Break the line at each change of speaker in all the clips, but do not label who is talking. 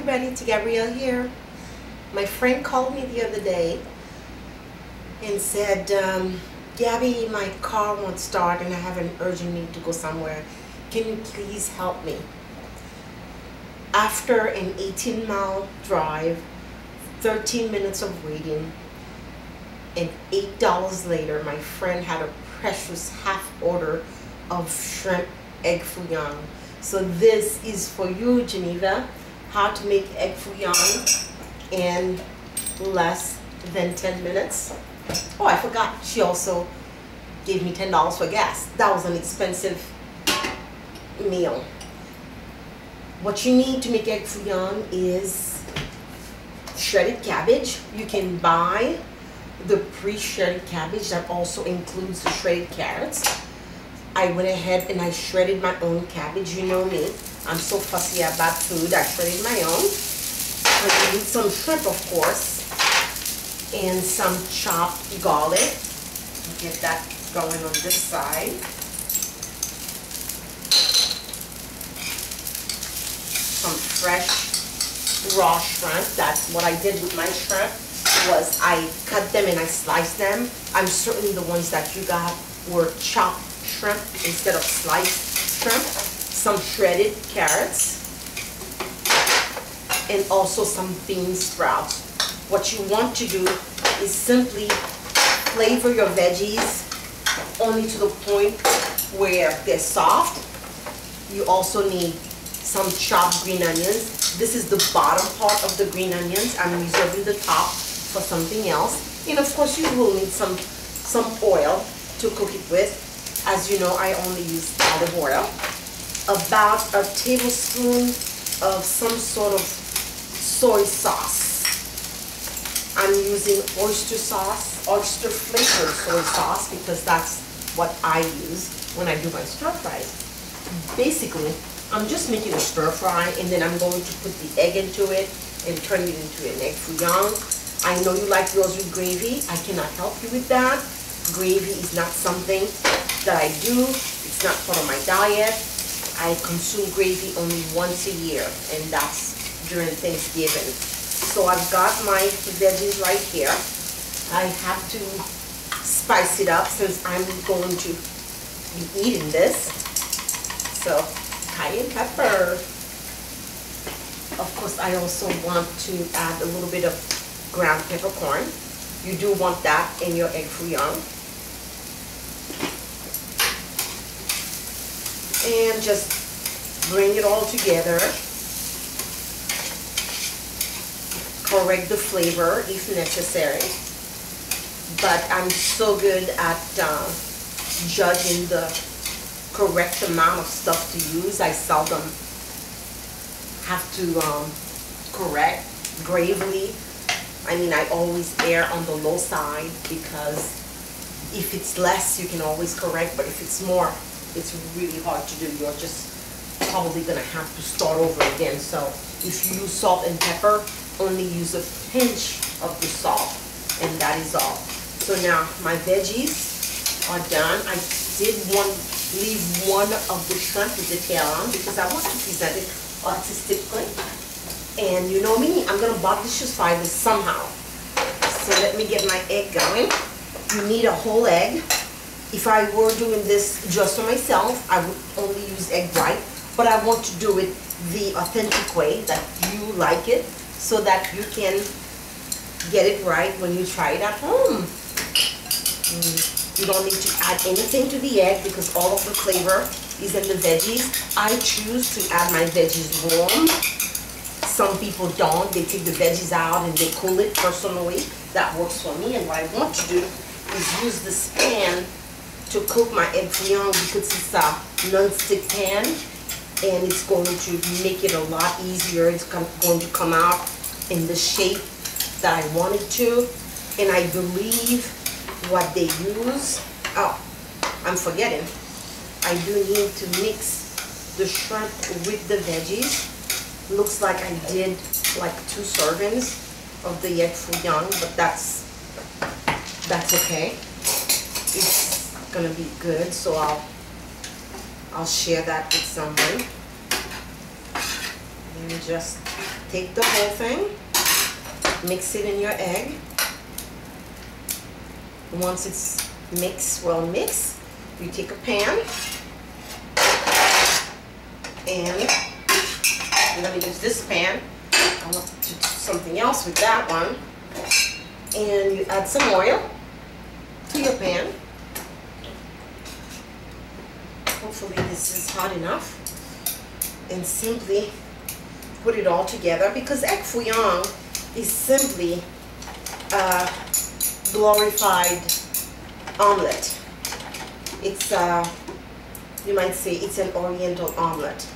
everybody, it's Gabrielle here. My friend called me the other day and said, Gabby, my car won't start and I have an urgent need to go somewhere. Can you please help me? After an 18-mile drive, 13 minutes of waiting, and $8 later, my friend had a precious half order of shrimp Egg Foo Young. So this is for you, Geneva, how to make Egg Foo Young in less than 10 minutes. Oh, I forgot, she also gave me $10 for gas. That was an expensive meal. What you need to make Egg Foo Young is shredded cabbage. You can buy the pre-shredded cabbage that also includes the shredded carrots. I went ahead and I shredded my own cabbage. You know me, I'm so fussy about food. I shredded my own. I need some shrimp, of course, and some chopped garlic. Get that going on this side. Some fresh raw shrimp. That's what I did with my shrimp, was I cut them and I sliced them. I'm certain the ones that you got were chopped shrimp instead of sliced shrimp. Some shredded carrots and also some bean sprouts. What you want to do is simply flavor your veggies only to the point where they're soft. You also need some chopped green onions. This is the bottom part of the green onions. I'm reserving the top for something else. And of course you will need some oil to cook it with. As you know, I only use olive oil. About a tablespoon of some sort of soy sauce. I'm using oyster sauce, oyster flavored soy sauce, because that's what I use when I do my stir fries. Basically, I'm just making a stir fry, and then I'm going to put the egg into it and turn it into an Egg Foo Young. I know you like yours with gravy. I cannot help you with that. Gravy is not something that I do. It's not part of my diet. I consume gravy only once a year, and that's during Thanksgiving. So I've got my veggies right here. I have to spice it up since I'm going to be eating this. So cayenne pepper. Of course, I also want to add a little bit of ground peppercorn. You do want that in your Egg Foo Young. And just bring it all together. Correct the flavor if necessary. But I'm so good at judging the correct amount of stuff to use. I seldom have to correct gravely. I mean, I always err on the low side, because if it's less, you can always correct, but if it's more, it's really hard to do. You're just probably gonna have to start over again. So if you use salt and pepper, only use a pinch of the salt, and that is all. So now my veggies are done. I did leave one of the shrimp with the tail on, because I want to present it artistically. And you know me, I'm gonna bodacious this somehow. So let me get my egg going. You need a whole egg. If I were doing this just for myself, I would only use egg white, but I want to do it the authentic way that you like it, so that you can get it right when you try it at home. You don't need to add anything to the egg, because all of the flavor is in the veggies. I choose to add my veggies warm. Some people don't. They take the veggies out and they cool it. Personally, that works for me. And what I want to do is use this pan to cook my Egg Foo Young, because it's a non-stick pan, and it's going to make it a lot easier. It's going to come out in the shape that I want it to. And I believe what they use, oh, I'm forgetting, I do need to mix the shrimp with the veggies. Looks like I did like 2 servings of the Egg Foo Young, but that's okay. It's gonna be good, so I'll share that with someone. And just take the whole thing, mix it in your egg. Once it's mixed, well mixed, you take a pan and I'm going to use this pan. I want to do something else with that one. And you add some oil to your pan. Hopefully this is hot enough. And simply put it all together, because Egg Foo Young is simply a glorified omelet. It's you might say it's an oriental omelet.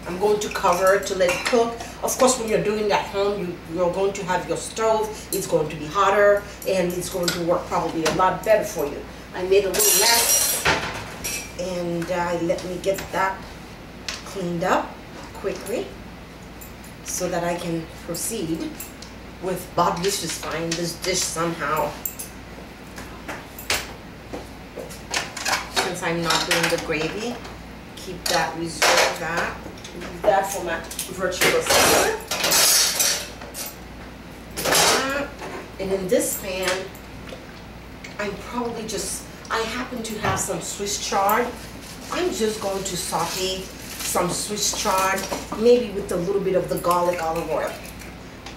I'm going to cover it to let it cook. Of course, when you're doing that at home, you're going to have your stove. It's going to be hotter, and it's going to work probably a lot better for you. I made a little mess, and let me get that cleaned up quickly so that I can proceed with bodylicious-fying this dish somehow. Since I'm not doing the gravy, keep that, reserve that. Leave that for my virtual assistant. And in this pan, I'm probably I happen to have some Swiss chard. I'm just going to saute some Swiss chard, maybe with a little bit of the garlic olive oil.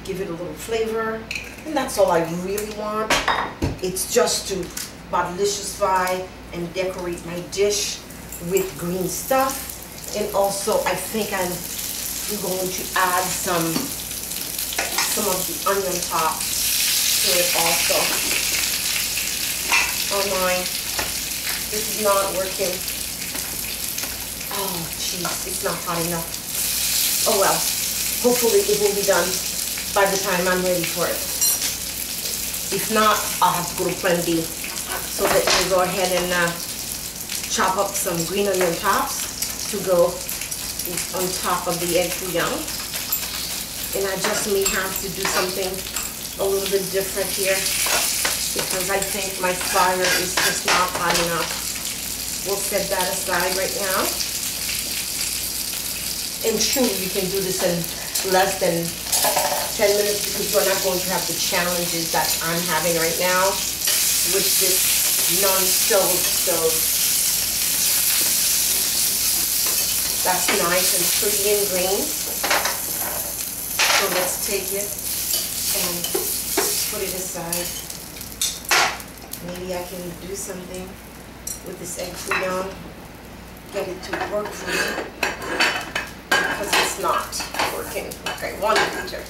Give it a little flavor, and that's all I really want. It's just to bodyliciousfy and decorate my dish with green stuff. And also, I think I'm going to add some of the onion tops to it also. Oh my, this is not working. Oh jeez, it's not hot enough. Oh well, hopefully it will be done by the time I'm ready for it. If not, I'll have to go to plan B. So let me go ahead and chop up some green onion tops to go on top of the Egg Foo Young. And I just may have to do something a little bit different here, because I think my fire is just not hot enough. We'll set that aside right now. And truly, you can do this in less than 10 minutes, because you're not going to have the challenges that I'm having right now with this non-stove stove. That's nice and pretty and green. So let's take it and put it aside. Maybe I can do something with this Egg Foo Young. Get it to work for me, because it's not working. Okay, 1 liter.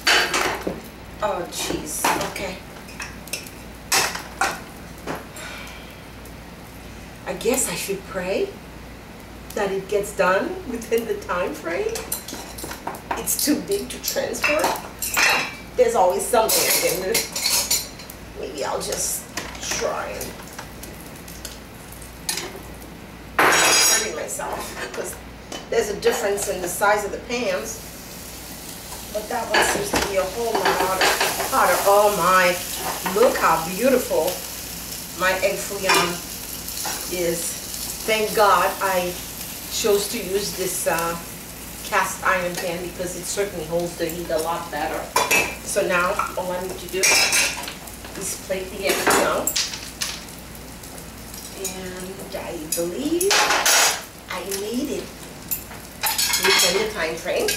Oh jeez. Okay. I guess I should pray that it gets done within the time frame. It's too big to transfer. There's always something I can do. Maybe I'll just try and hurry myself, because there's a difference in the size of the pans. But that one seems to be a whole lot hotter. Oh my, look how beautiful my Egg Foo Young is. Thank God I chose to use this cast iron pan, because it certainly holds the heat a lot better. So now all I need to do is plate the Egg Foo Young, and I believe I made it within the time frame.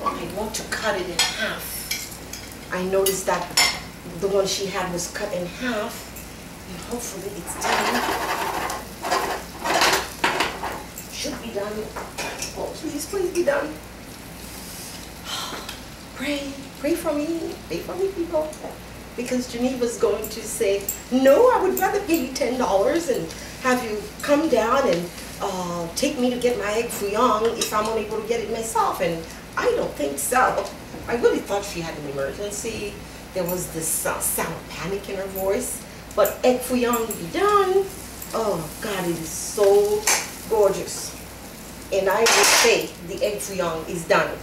I want to cut it in half. I noticed that the one she had was cut in half. And hopefully it's done. Should be done. Oh, please, please be done. Pray for me. Pray for me, people. Because Geneva's going to say, no, I would rather pay you $10 and have you come down and take me to get my Egg Foo Young if I'm unable to get it myself. And I don't think so. I really thought she had an emergency. There was this sound of panic in her voice. But Egg Foo Young to be done. Oh God, it is so gorgeous. And I would say the Egg Foo Young is done.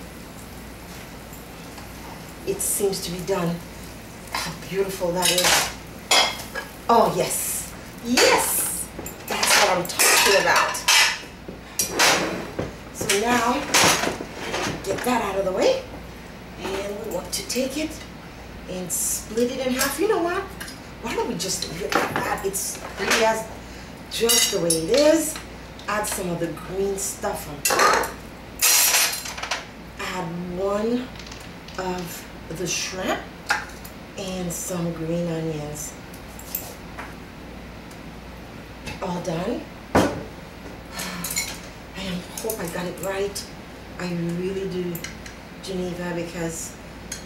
It seems to be done. How beautiful that is. Oh yes, yes. I'm talking about. So now, get that out of the way. And we want to take it and split it in half. You know what? Why don't we just leave it like that? It's pretty as just the way it is. Add some of the green stuff on top. Add one of the shrimp and some green onions. All done. I hope I got it right. I really do, Geneva, because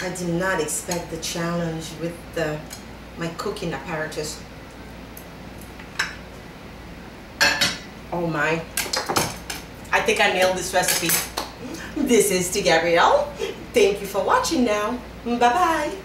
I did not expect the challenge with my cooking apparatus. Oh my. I think I nailed this recipe. This is to Gabrielle. Thank you for watching now. Bye-bye.